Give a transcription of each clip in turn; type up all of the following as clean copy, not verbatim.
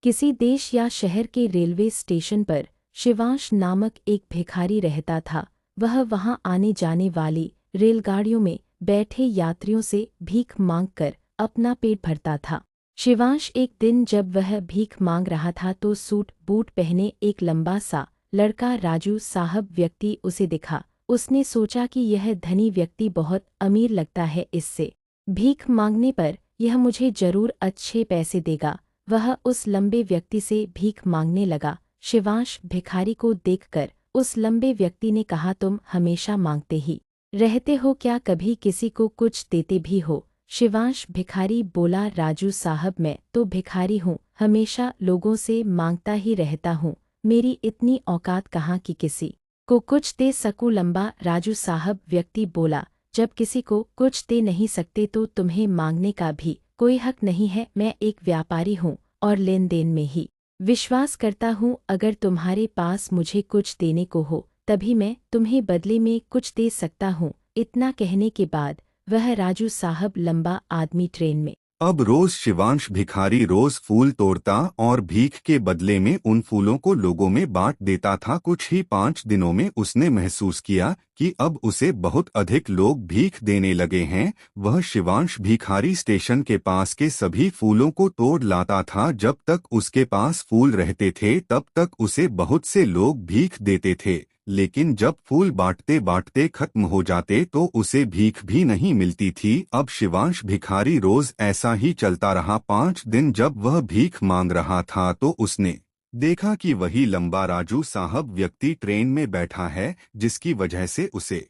किसी देश या शहर के रेलवे स्टेशन पर शिवांश नामक एक भिखारी रहता था। वह वहां आने जाने वाली रेलगाड़ियों में बैठे यात्रियों से भीख मांगकर अपना पेट भरता था। शिवांश एक दिन जब वह भीख मांग रहा था तो सूट बूट पहने एक लंबा सा लड़का राजू साहब व्यक्ति उसे दिखा। उसने सोचा कि यह धनी व्यक्ति बहुत अमीर लगता है, इससे भीख मांगने पर यह मुझे जरूर अच्छे पैसे देगा। वह उस लंबे व्यक्ति से भीख मांगने लगा। शिवांश भिखारी को देखकर उस लंबे व्यक्ति ने कहा, तुम हमेशा मांगते ही रहते हो क्या, कभी किसी को कुछ देते भी हो? शिवांश भिखारी बोला, राजू साहब मैं तो भिखारी हूँ, हमेशा लोगों से मांगता ही रहता हूँ, मेरी इतनी औकात कहाँ कि किसी को कुछ दे सकूं। लंबा राजू साहब व्यक्ति बोला, जब किसी को कुछ दे नहीं सकते तो तुम्हें मांगने का भी कोई हक नहीं है। मैं एक व्यापारी हूँ और लेन देन में ही विश्वास करता हूँ। अगर तुम्हारे पास मुझे कुछ देने को हो तभी मैं तुम्हें बदले में कुछ दे सकता हूँ। इतना कहने के बाद वह राजू साहब लंबा आदमी ट्रेन में अब रोज शिवांश भिखारी रोज फूल तोड़ता और भीख के बदले में उन फूलों को लोगों में बांट देता था। कुछ ही 5 दिनों में उसने महसूस किया कि अब उसे बहुत अधिक लोग भीख देने लगे हैं। वह शिवांश भिखारी स्टेशन के पास के सभी फूलों को तोड़ लाता था। जब तक उसके पास फूल रहते थे तब तक उसे बहुत से लोग भीख देते थे, लेकिन जब फूल बांटते बांटते खत्म हो जाते तो उसे भीख भी नहीं मिलती थी। अब शिवांश भिखारी रोज ऐसा ही चलता रहा। 5 दिन जब वह भीख मांग रहा था तो उसने देखा कि वही लंबा राजू साहब व्यक्ति ट्रेन में बैठा है, जिसकी वजह से उसे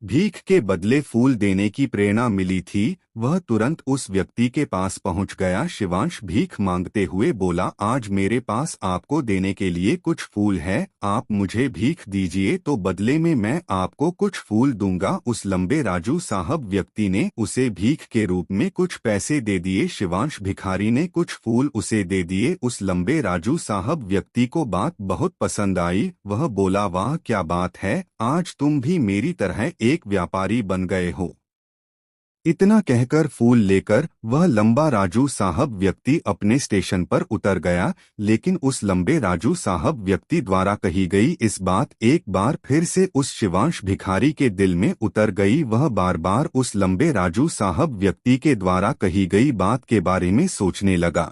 भीख के बदले फूल देने की प्रेरणा मिली थी। वह तुरंत उस व्यक्ति के पास पहुंच गया। शिवांश भीख मांगते हुए बोला, आज मेरे पास आपको देने के लिए कुछ फूल है, आप मुझे भीख दीजिए तो बदले में मैं आपको कुछ फूल दूंगा। उस लंबे राजू साहब व्यक्ति ने उसे भीख के रूप में कुछ पैसे दे दिए। शिवांश भिखारी ने कुछ फूल उसे दे दिए। उस लंबे राजू साहब व्यक्ति को बात बहुत पसंद आई। वह बोला, वाह क्या बात है, आज तुम भी मेरी तरह एक व्यापारी बन गए हो। इतना कहकर फूल लेकर वह लंबा राजू साहब व्यक्ति अपने स्टेशन पर उतर गया। लेकिन उस लंबे राजू साहब व्यक्ति द्वारा कही गई इस बात एक बार फिर से उस शिवांश भिखारी के दिल में उतर गई। वह बार बार उस लंबे राजू साहब व्यक्ति के द्वारा कही गई बात के बारे में सोचने लगा।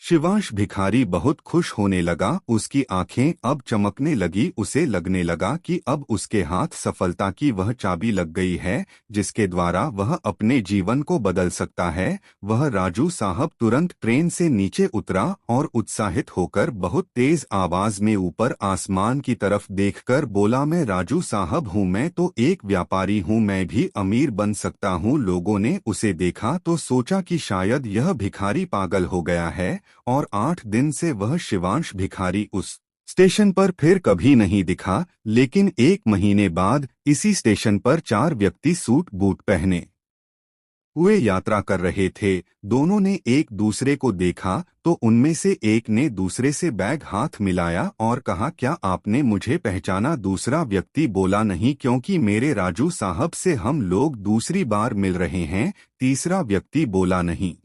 शिवांश भिखारी बहुत खुश होने लगा। उसकी आंखें अब चमकने लगी। उसे लगने लगा कि अब उसके हाथ सफलता की वह चाबी लग गई है जिसके द्वारा वह अपने जीवन को बदल सकता है। वह राजू साहब तुरंत ट्रेन से नीचे उतरा और उत्साहित होकर बहुत तेज आवाज में ऊपर आसमान की तरफ देखकर बोला, मैं राजू साहब हूँ, मैं तो एक व्यापारी हूँ, मैं भी अमीर बन सकता हूँ। लोगों ने उसे देखा तो सोचा कि शायद यह भिखारी पागल हो गया है और 8 दिन से वह शिवांश भिखारी उस स्टेशन पर फिर कभी नहीं दिखा। लेकिन 1 महीने बाद इसी स्टेशन पर 4 व्यक्ति सूट बूट पहने हुए यात्रा कर रहे थे। दोनों ने एक दूसरे को देखा तो उनमें से एक ने दूसरे से बैग हाथ मिलाया और कहा, क्या आपने मुझे पहचाना? दूसरा व्यक्ति बोला, नहीं, क्योंकि मेरे राजू साहब से हम लोग दूसरी बार मिल रहे हैं। तीसरा व्यक्ति बोला, नहीं,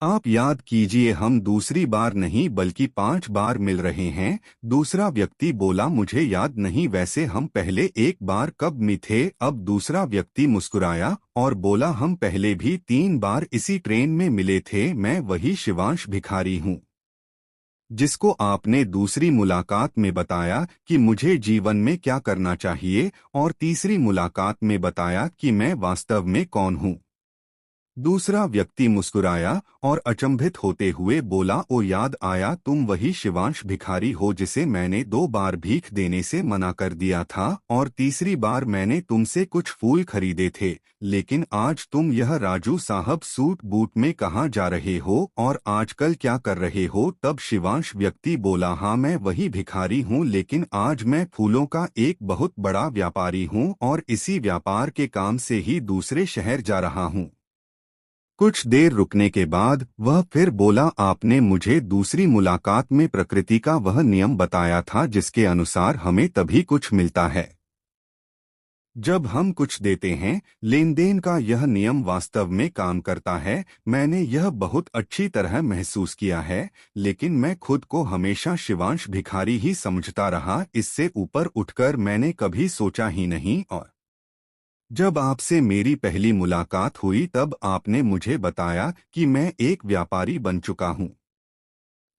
आप याद कीजिए, हम दूसरी बार नहीं बल्कि 5 बार मिल रहे हैं। दूसरा व्यक्ति बोला, मुझे याद नहीं, वैसे हम पहले एक बार कब मिले थे? अब दूसरा व्यक्ति मुस्कुराया और बोला, हम पहले भी 3 बार इसी ट्रेन में मिले थे। मैं वही शिवांश भिखारी हूँ जिसको आपने दूसरी मुलाकात में बताया कि मुझे जीवन में क्या करना चाहिए और तीसरी मुलाकात में बताया कि मैं वास्तव में कौन हूँ। दूसरा व्यक्ति मुस्कुराया और अचंभित होते हुए बोला, ओ याद आया, तुम वही शिवांश भिखारी हो जिसे मैंने 2 बार भीख देने से मना कर दिया था और तीसरी बार मैंने तुमसे कुछ फूल खरीदे थे। लेकिन आज तुम यह राजू साहब सूट बूट में कहाँ जा रहे हो और आजकल क्या कर रहे हो? तब शिवांश व्यक्ति बोला, हाँ मैं वही भिखारी हूँ, लेकिन आज मैं फूलों का एक बहुत बड़ा व्यापारी हूँ और इसी व्यापार के काम से ही दूसरे शहर जा रहा हूँ। कुछ देर रुकने के बाद वह फिर बोला, आपने मुझे दूसरी मुलाकात में प्रकृति का वह नियम बताया था जिसके अनुसार हमें तभी कुछ मिलता है जब हम कुछ देते हैं, लेन देन का यह नियम वास्तव में काम करता है। मैंने यह बहुत अच्छी तरह महसूस किया है, लेकिन मैं खुद को हमेशा शिवांश भिखारी ही समझता रहा। इससे ऊपर उठकर मैंने कभी सोचा ही नहीं। और जब आपसे मेरी पहली मुलाकात हुई तब आपने मुझे बताया कि मैं एक व्यापारी बन चुका हूँ।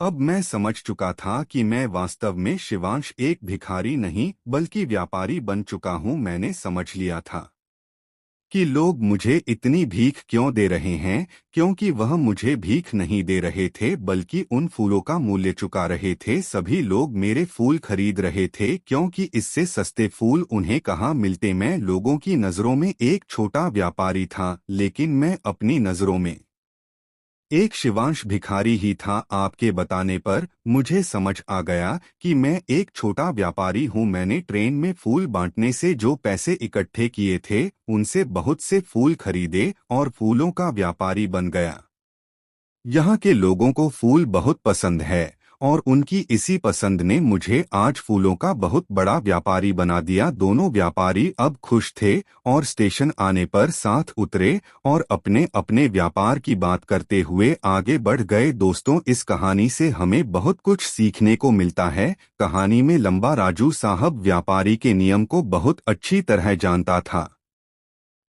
अब मैं समझ चुका था कि मैं वास्तव में शिवांश एक भिखारी नहीं बल्कि व्यापारी बन चुका हूँ। मैंने समझ लिया था कि लोग मुझे इतनी भीख क्यों दे रहे हैं, क्योंकि वह मुझे भीख नहीं दे रहे थे बल्कि उन फूलों का मूल्य चुका रहे थे। सभी लोग मेरे फूल खरीद रहे थे क्योंकि इससे सस्ते फूल उन्हें कहाँ मिलते। मैं लोगों की नज़रों में एक छोटा व्यापारी था, लेकिन मैं अपनी नज़रों में एक शिवांश भिखारी ही था। आपके बताने पर मुझे समझ आ गया कि मैं एक छोटा व्यापारी हूँ। मैंने ट्रेन में फूल बांटने से जो पैसे इकट्ठे किए थे, उनसे बहुत से फूल खरीदे और फूलों का व्यापारी बन गया। यहाँ के लोगों को फूल बहुत पसंद है और उनकी इसी पसंद ने मुझे आज फूलों का बहुत बड़ा व्यापारी बना दिया। दोनों व्यापारी अब खुश थे और स्टेशन आने पर साथ उतरे और अपने अपने व्यापार की बात करते हुए आगे बढ़ गए। दोस्तों, इस कहानी से हमें बहुत कुछ सीखने को मिलता है। कहानी में लंबा राजू साहब व्यापारी के नियम को बहुत अच्छी तरह जानता था।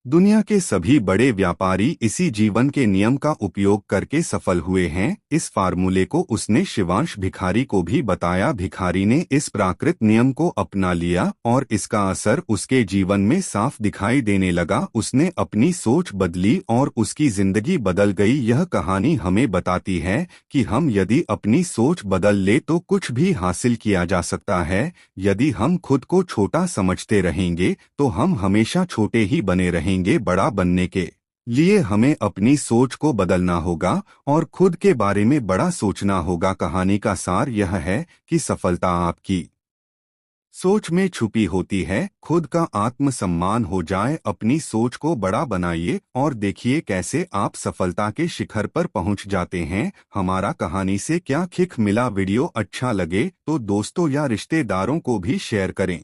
दुनिया के सभी बड़े व्यापारी इसी जीवन के नियम का उपयोग करके सफल हुए हैं। इस फार्मूले को उसने शिवांश भिखारी को भी बताया। भिखारी ने इस प्राकृत नियम को अपना लिया और इसका असर उसके जीवन में साफ दिखाई देने लगा। उसने अपनी सोच बदली और उसकी जिंदगी बदल गई। यह कहानी हमें बताती है कि हम यदि अपनी सोच बदल ले तो कुछ भी हासिल किया जा सकता है। यदि हम खुद को छोटा समझते रहेंगे तो हम हमेशा छोटे ही बने रहेंगे। बड़ा बनने के लिए हमें अपनी सोच को बदलना होगा और खुद के बारे में बड़ा सोचना होगा। कहानी का सार यह है कि सफलता आपकी सोच में छुपी होती है। खुद का आत्मसम्मान हो जाए, अपनी सोच को बड़ा बनाइए और देखिए कैसे आप सफलता के शिखर पर पहुंच जाते हैं। हमारा कहानी से क्या सीख मिला? वीडियो अच्छा लगे तो दोस्तों या रिश्तेदारों को भी शेयर करें।